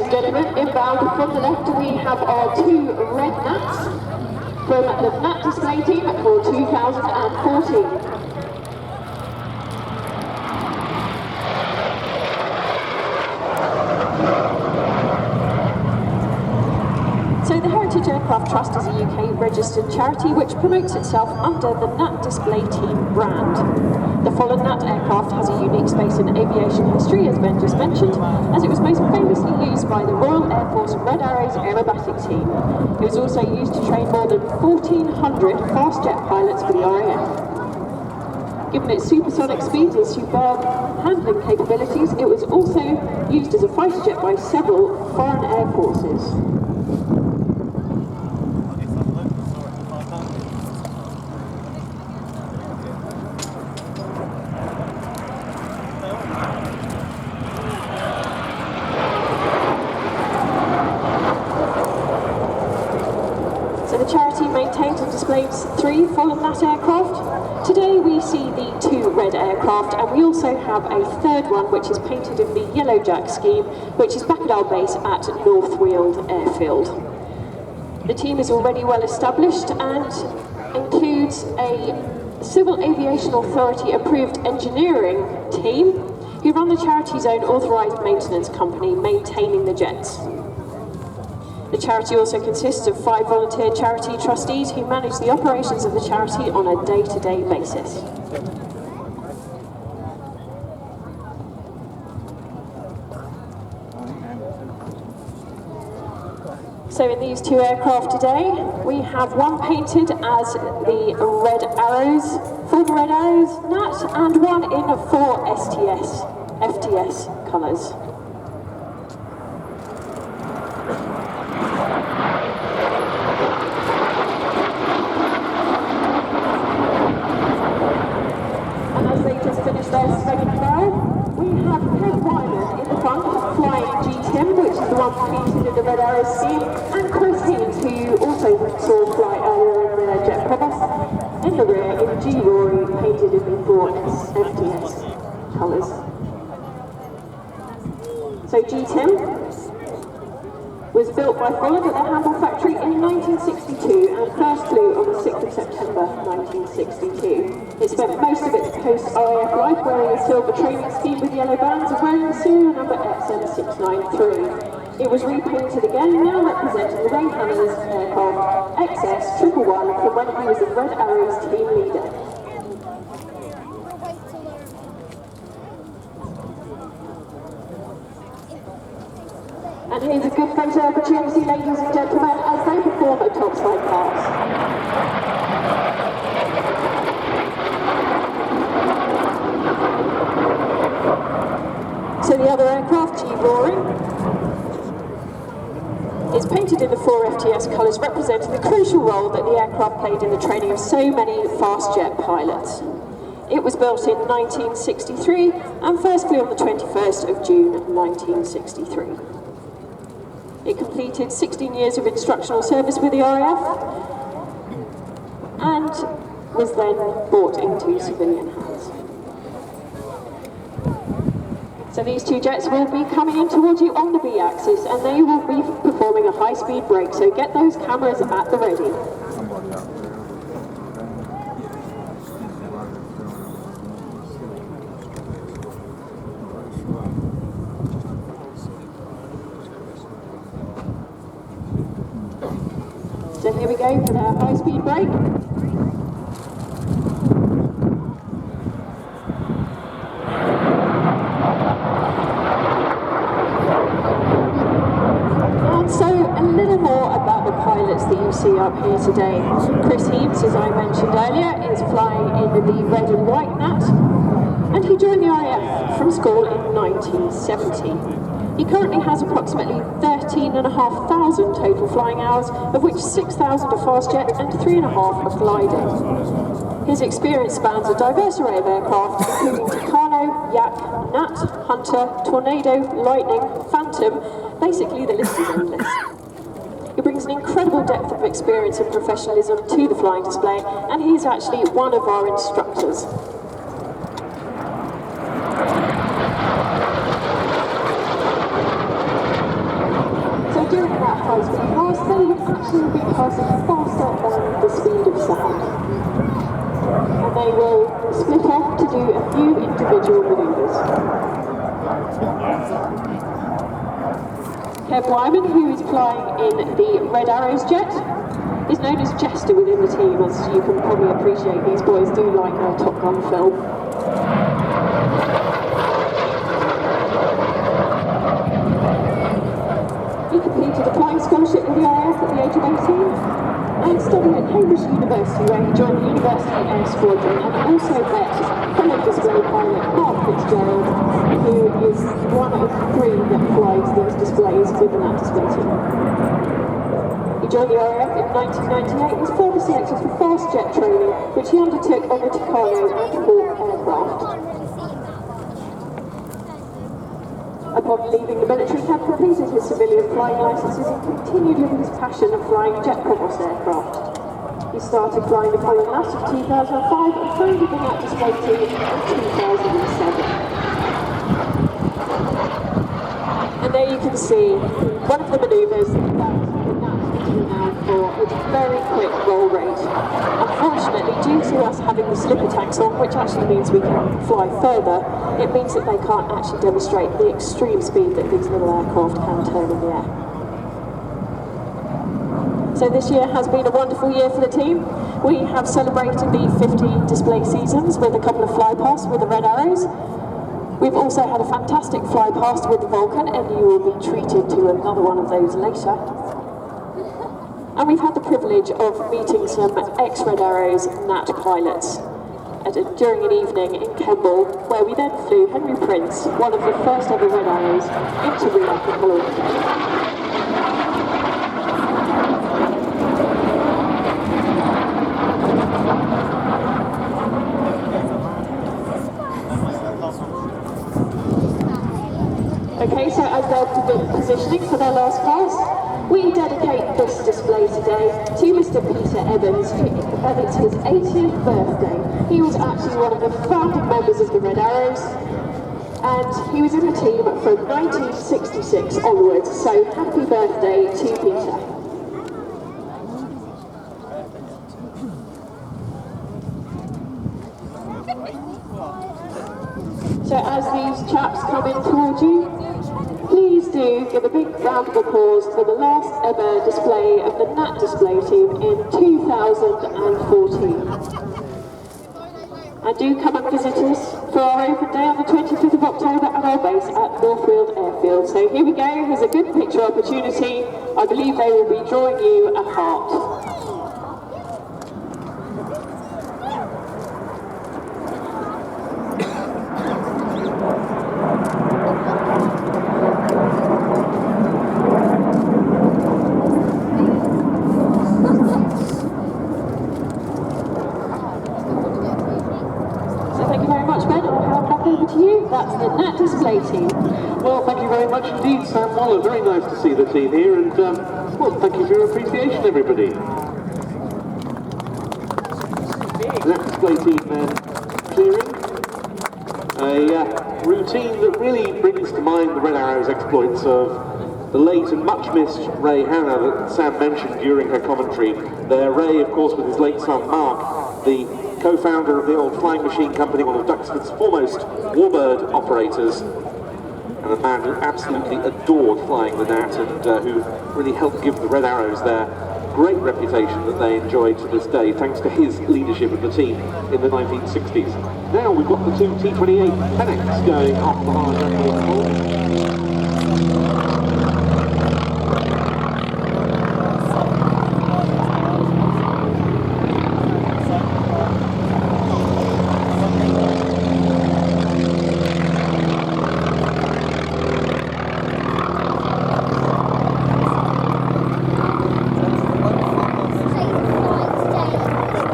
and gentlemen, inbound from the left we have our two red Gnats from the Gnat display team for 2014. So the Heritage Aircraft Trust is a UK registered charity which promotes itself under the Gnat Display Team brand. The fallen Gnat aircraft has a unique space in aviation history, as Ben just mentioned, as it was most famously used by the Royal Air Force Red Arrows aerobatic team. It was also used to train more than 1,400 fast jet pilots for the RAF. Given its supersonic speeds and superb handling capabilities, it was also used as a fighter jet by several foreign air forces. Maintains and displays 3 fallen Gnat aircraft. Today we see the 2 red aircraft, and we also have a third one which is painted in the Yellow Jack scheme, which is back at our base at North Weald Airfield. The team is already well established and includes a Civil Aviation Authority approved engineering team who run the charity's own authorised maintenance company maintaining the jets. The charity also consists of 5 volunteer charity trustees who manage the operations of the charity on a day-to-day basis. So in these 2 aircraft today, we have one painted as the Red Arrows, full Red Arrows Gnat, and one in 4 FTS colours. Painted in the Red Arrow scheme, and Chris Haynes, who you also saw fly earlier in the jet provost, in the rear in G Rory, painted in the 4 FTS colours. So G-Tim was built by Folland at their Hamble factory in 1962 and first flew on the 6th of September 1962. It spent most of its post-RAF life wearing a silver training scheme with yellow bands and wearing the serial number XM693. It was repainted again, now representing the Ray Hanna's aircraft XS111 from when he was the Red Arrows team leader. And here's a good photo opportunity, ladies and gentlemen, as they perform a topside pass. So the other aircraft, G Roaring, is painted in the 4 FTS colours, representing the crucial role that the aircraft played in the training of so many fast jet pilots. It was built in 1963 and first flew on the 21st of June 1963. It completed 16 years of instructional service with the RAF and was then brought into civilian hands. So these 2 jets will be coming in towards you on the B-axis and they will be performing a high-speed brake, so get those cameras at the ready. So here we go for their high-speed brake. That you see up here today. Chris Heaps, as I mentioned earlier, is flying in the red and white Gnat, and he joined the RAF from school in 1970. He currently has approximately 13,500 total flying hours, of which 6,000 are fast jet and 3,500 are gliding. His experience spans a diverse array of aircraft, including Tucano, Yak, Gnat, Hunter, Tornado, Lightning, Phantom. Basically, the list is endless. He brings an incredible depth of experience and professionalism to the flying display, and he's actually one of our instructors. high-speed cars, they would actually be passing faster than the speed of sound. And they will split off to do a few individual manoeuvres. Kev Wyman, who is flying in the Red Arrows jet, is known as Jester within the team, as you can probably appreciate. These boys do like their Top Gun film. He completed a flying scholarship with the RAF at the age of 18 and studied at Cambridge University, where he joined the University Air Squadron, and also met fellow display pilot Mark Fitzgerald, who is one of three that flies these displays with the Gnat display team. He joined the RAF in 1998 and was further selected for fast jet training, which he undertook on the Tucano and Hawk aircraft. Upon leaving the military, he had completed his civilian flying licenses and continued with his passion of flying jet propulsed aircraft. He started flying the following Gnat in 2005 and founded the Gnat display team in 2007. And there you can see one of the manoeuvres that the Gnat is renowned for, its very quick roll rate. Unfortunately, due to us having the slipper tanks on, which actually means we can fly further, it means that they can't actually demonstrate the extreme speed that these little aircraft can turn in the air. So this year has been a wonderful year for the team. We have celebrated the 50 display seasons with a couple of flypasts with the Red Arrows. We've also had a fantastic flypast with the Vulcan, and you will be treated to another one of those later. And we've had the privilege of meeting some ex-Red Arrows Gnat pilots during an evening in Kemble, where we then flew Henry Prince, one of the first ever Red Arrows, into Riyadh the following day. Okay, so as they're positioning for their last pass, we dedicate this display today to Mr. Peter Evans, and it's his 80th birthday. He was actually one of the founding members of the Red Arrows, and he was in the team from 1966 onwards, so happy birthday to Peter. So as these chaps come in towards you, please do give a big round of applause for the last ever display of the Gnat display team in 2014. And do come and visit us for our open day on the 25th of October at our base at Northfield Airfield. So here we go, here's a good picture opportunity. I believe they will be drawing you a heart. That's the Gnat display team. Well, thank you very much indeed, Sam Waller. Very nice to see the team here, and well, thank you for your appreciation, everybody. Gnat display team then clearing. A routine that really brings to mind the Red Arrows exploits of the late and much missed Ray Hanna that Sam mentioned during her commentary. There, Ray, of course, with his late son Mark, the co-founder of the old flying machine company, one of Duxford's foremost warbird operators, and a man who absolutely adored flying the Gnat, and who really helped give the Red Arrows their great reputation that they enjoy to this day, thanks to his leadership of the team in the 1960s. Now we've got the two T-28 Fennecs going off the hard record.